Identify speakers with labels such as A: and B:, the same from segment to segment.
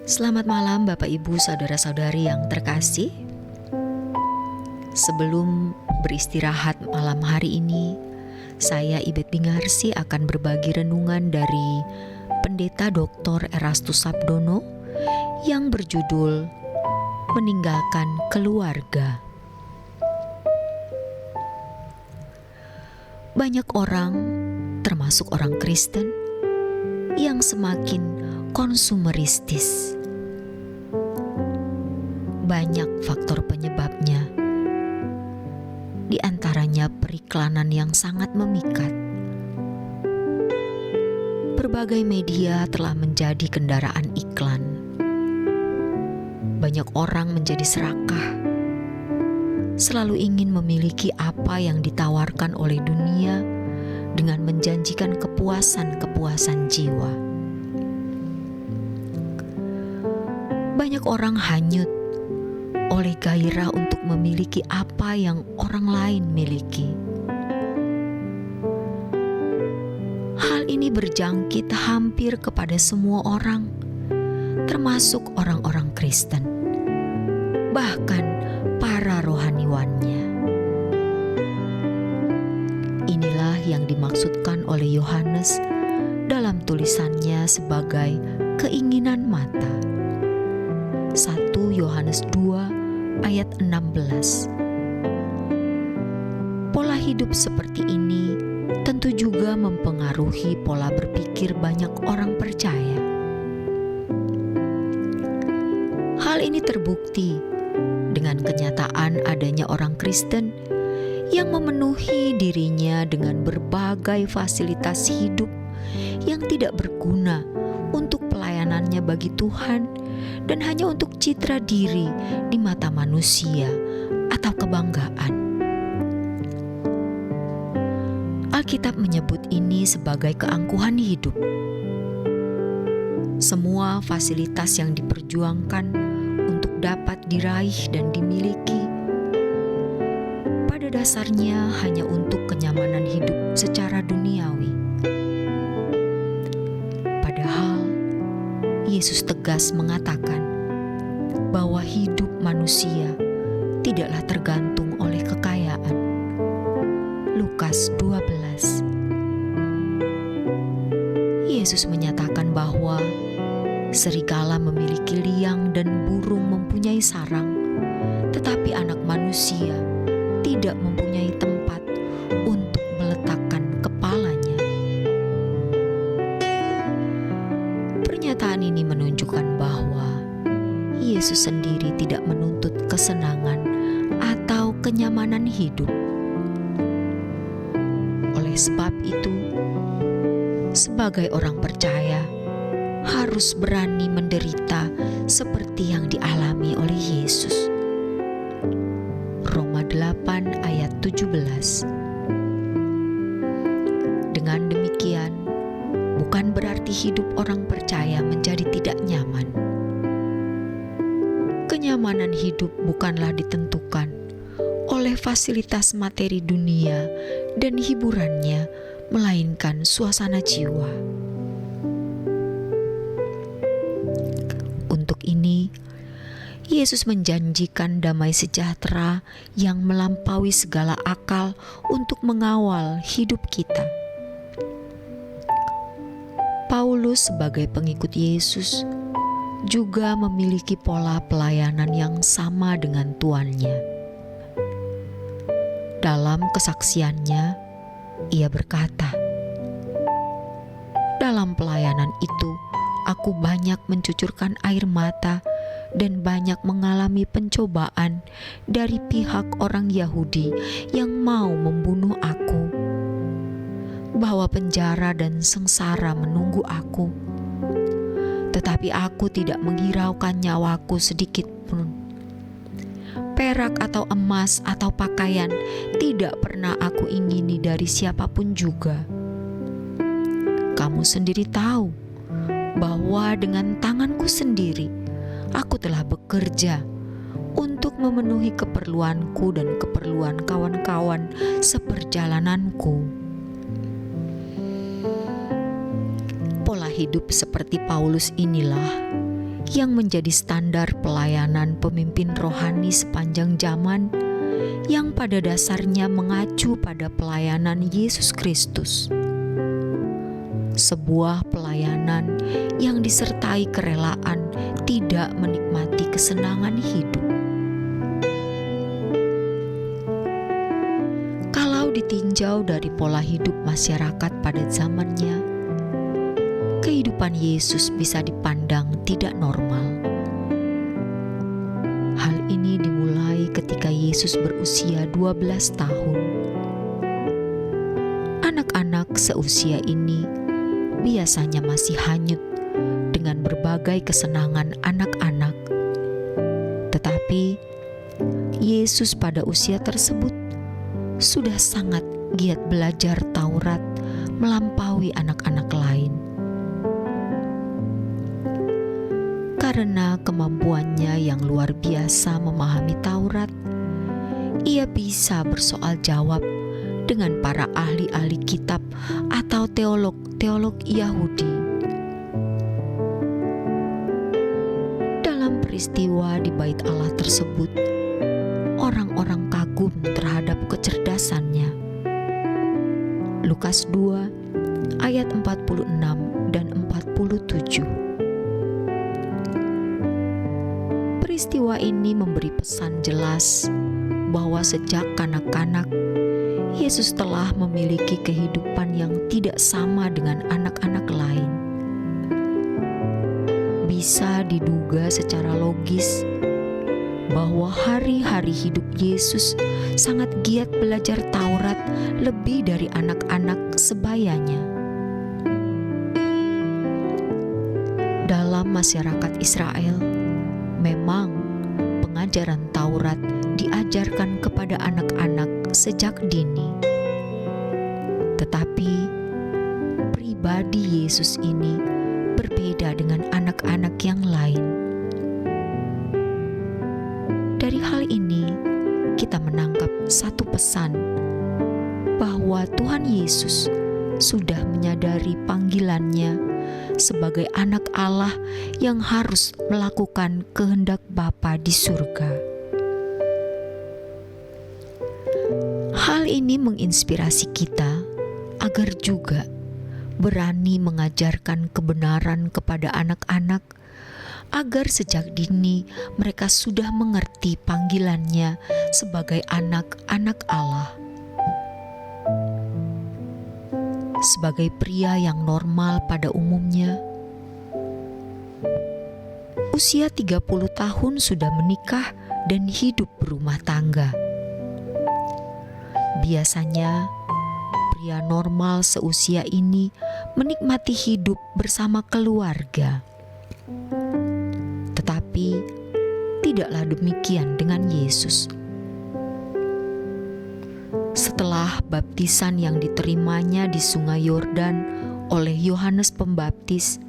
A: Selamat malam Bapak Ibu Saudara-saudari yang terkasih. Sebelum beristirahat malam hari ini, saya Ibet Bingarsi akan berbagi renungan dari Pendeta Dr. Erastus Sabdono yang berjudul Meninggalkan Keluarga. Banyak orang, termasuk orang Kristen, yang semakin konsumeristis. Banyak faktor penyebabnya, di antaranya periklanan yang sangat memikat. Berbagai media telah menjadi kendaraan iklan. Banyak orang menjadi serakah, selalu ingin memiliki apa yang ditawarkan oleh dunia dengan menjanjikan kepuasan-kepuasan jiwa. Banyak orang hanyut oleh gairah untuk memiliki apa yang orang lain miliki. Hal ini berjangkit hampir kepada semua orang, termasuk orang-orang Kristen, bahkan para rohaniwannya. Inilah yang dimaksudkan oleh Yohanes dalam tulisannya sebagai keinginan mata. 1 Yohanes 2 ayat 16. Pola hidup seperti ini tentu juga mempengaruhi pola berpikir banyak orang percaya. Hal ini terbukti dengan kenyataan adanya orang Kristen yang memenuhi dirinya dengan berbagai fasilitas hidup yang tidak berguna untuk pelayanannya bagi Tuhan dan hanya untuk citra diri di mata manusia atau kebanggaan. Alkitab menyebut ini sebagai keangkuhan hidup. Semua fasilitas yang diperjuangkan untuk dapat diraih dan dimiliki pada dasarnya hanya untuk kenyamanan hidup secara duniawi. Padahal Yesus tegas mengatakan bahwa hidup manusia tidaklah tergantung oleh kekayaan. Lukas 12. Yesus menyatakan bahwa serigala memiliki liang dan burung mempunyai sarang, tetapi anak manusia tidak mempunyai tempat untuk meletakkan kepalanya. Pernyataan ini menunjukkan bahwa Yesus sendiri tidak menuntut kesenangan atau kenyamanan hidup. Oleh sebab itu, sebagai orang percaya, harus berani menderita seperti yang dialami oleh Yesus. Roma 8 ayat 17. Dengan demikian, bukan berarti hidup orang percaya menjadi tidak nyaman. Kenyamanan hidup bukanlah ditentukan oleh fasilitas materi dunia dan hiburannya, melainkan suasana jiwa. Untuk ini, Yesus menjanjikan damai sejahtera yang melampaui segala akal untuk mengawal hidup kita. Paulus sebagai pengikut Yesus juga memiliki pola pelayanan yang sama dengan tuannya. Dalam kesaksiannya, ia berkata, "Dalam pelayanan itu, aku banyak mencucurkan air mata dan banyak mengalami pencobaan dari pihak orang Yahudi yang mau membunuh aku, bahwa penjara dan sengsara menunggu aku. Tetapi aku tidak menghiraukan nyawaku sedikit pun. Perak atau emas atau pakaian tidak pernah aku ingini dari siapapun juga. Kamu sendiri tahu bahwa dengan tanganku sendiri aku telah bekerja untuk memenuhi keperluanku dan keperluan kawan-kawan seperjalananku." Pola hidup seperti Paulus inilah yang menjadi standar pelayanan pemimpin rohani sepanjang zaman, yang pada dasarnya mengacu pada pelayanan Yesus Kristus. Sebuah pelayanan yang disertai kerelaan, tidak menikmati kesenangan hidup. Kalau ditinjau dari pola hidup masyarakat pada zamannya, kehidupan Yesus bisa dipandang tidak normal. Hal ini dimulai ketika Yesus berusia 12 tahun. Anak-anak seusia ini biasanya masih hanyut dengan berbagai kesenangan anak-anak. Tetapi Yesus pada usia tersebut sudah sangat giat belajar Taurat melampaui anak-anak lain. Karena kemampuannya yang luar biasa memahami Taurat, ia bisa bersoal jawab dengan para ahli-ahli kitab atau teolog Yahudi. Dalam peristiwa di Bait Allah tersebut, orang-orang kagum terhadap kecerdasannya. Lukas 2 ayat 46 dan 47. Peristiwa ini memberi pesan jelas bahwa sejak kanak-kanak, Yesus telah memiliki kehidupan yang tidak sama dengan anak-anak lain. Bisa diduga secara logis bahwa hari-hari hidup Yesus sangat giat belajar Taurat lebih dari anak-anak sebayanya. Dalam masyarakat Israel, memang pengajaran Taurat diajarkan kepada anak-anak sejak dini. Tetapi pribadi Yesus ini berbeda dengan anak-anak yang lain. Dari hal ini, kita menangkap satu pesan bahwa Tuhan Yesus sudah menyadari panggilannya sebagai anak Allah yang harus melakukan kehendak Bapa di surga. Hal ini menginspirasi kita agar juga berani mengajarkan kebenaran kepada anak-anak, agar sejak dini mereka sudah mengerti panggilannya sebagai anak-anak Allah. Sebagai pria yang normal pada umumnya, usia 30 tahun sudah menikah dan hidup berumah tangga. Biasanya, pria normal seusia ini menikmati hidup bersama keluarga. Tetapi, tidaklah demikian dengan Yesus. Setelah baptisan yang diterimanya di Sungai Yordan oleh Yohanes Pembaptis,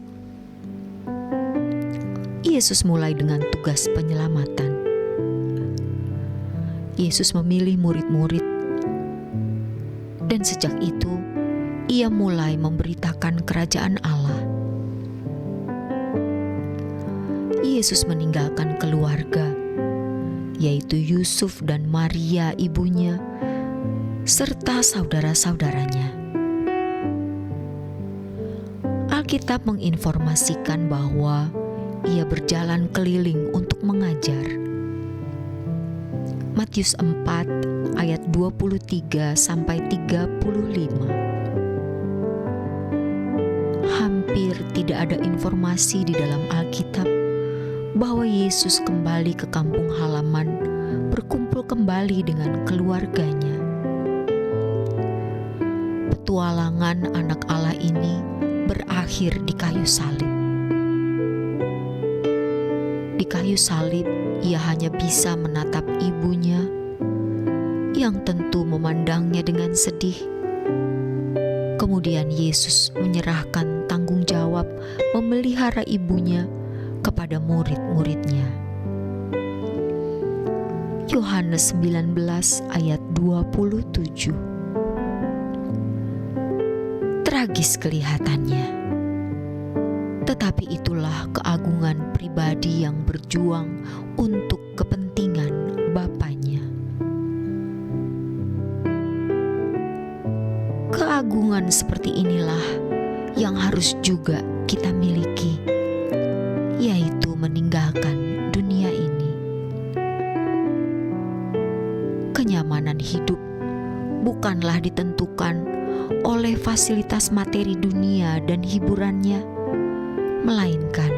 A: Yesus mulai dengan tugas penyelamatan. Yesus memilih murid-murid, dan sejak itu ia mulai memberitakan kerajaan Allah. Yesus meninggalkan keluarga, yaitu Yusuf dan Maria ibunya, serta saudara-saudaranya. Alkitab menginformasikan bahwa ia berjalan keliling untuk mengajar. Matius 4 ayat 23 sampai 35. Hampir tidak ada informasi di dalam Alkitab bahwa Yesus kembali ke kampung halaman, berkumpul kembali dengan keluarganya. Petualangan anak Allah ini berakhir di kayu salib. Di kayu salib, ia hanya bisa menatap ibunya yang tentu memandangnya dengan sedih. Kemudian Yesus menyerahkan tanggung jawab memelihara ibunya kepada murid-muridnya. Yohanes 19 ayat 27. Tragis kelihatannya, tetapi itulah keagungan pribadi yang berjuang untuk kepentingan Bapaknya. Keagungan seperti inilah yang harus juga kita miliki, yaitu meninggalkan dunia ini. Kenyamanan hidup bukanlah ditentukan oleh fasilitas materi dunia dan hiburannya, melainkan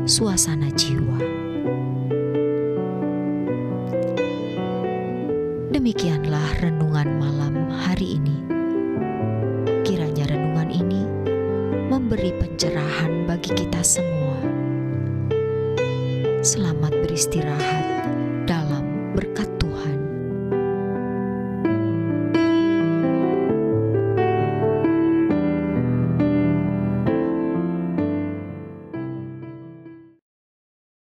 A: suasana jiwa. Demikianlah renungan malam hari ini. Kiranya renungan ini memberi pencerahan bagi kita semua. Selamat beristirahat.